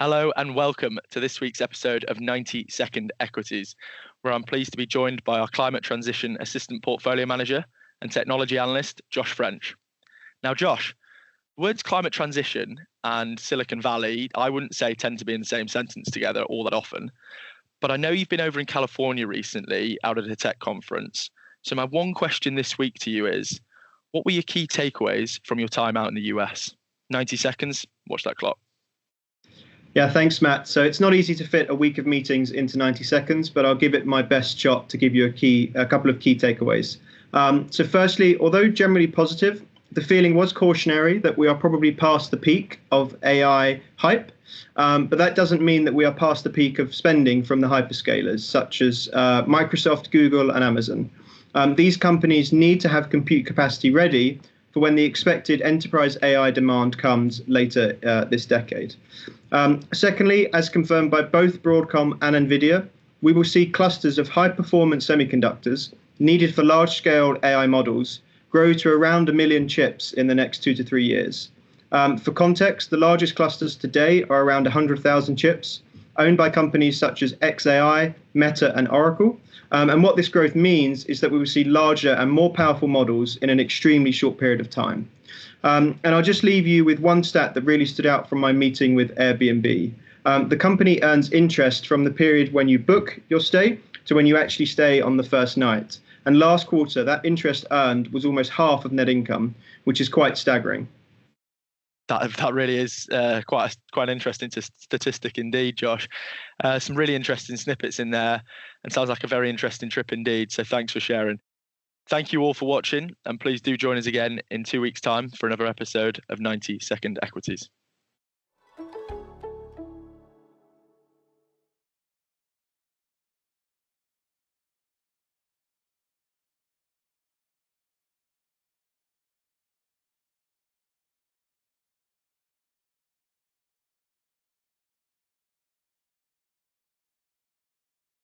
Hello and welcome to this week's episode of 90-Second Equities, where I'm pleased to be joined by our Climate Transition Assistant Portfolio Manager and Technology Analyst, Josh French. Now, Josh, words climate transition and Silicon Valley, I wouldn't say tend to be in the same sentence together all that often, but I know you've been over in California recently out at a tech conference. So my one question this week to you is, what were your key takeaways from your time out in the US? 90 seconds, watch that clock. Yeah, thanks, Matt. So it's not easy to fit a week of meetings into 90 seconds, but I'll give it my best shot to give you a couple of key takeaways. So firstly, although generally positive, the feeling was cautionary that we are probably past the peak of AI hype, but that doesn't mean that we are past the peak of spending from the hyperscalers, such as Microsoft, Google, and Amazon. These companies need to have compute capacity ready for when the expected enterprise AI demand comes later this decade. Secondly, as confirmed by both Broadcom and NVIDIA, we will see clusters of high-performance semiconductors needed for large-scale AI models grow to around 1 million chips in the next 2 to 3 years. For context, the largest clusters today are around 100,000 chips, owned by companies such as xAI, Meta, and Oracle. And what this growth means is that we will see larger and more powerful models in an extremely short period of time. And I'll just leave you with one stat that really stood out from my meeting with Airbnb. The company earns interest from the period when you book your stay to when you actually stay on the first night. And last quarter, that interest earned was almost half of net income, which is quite staggering. That really is quite an interesting statistic indeed, Josh. Some really interesting snippets in there, and sounds like a very interesting trip indeed. So thanks for sharing. Thank you all for watching, and please do join us again in 2 weeks' time for another episode of 90 Second Equities.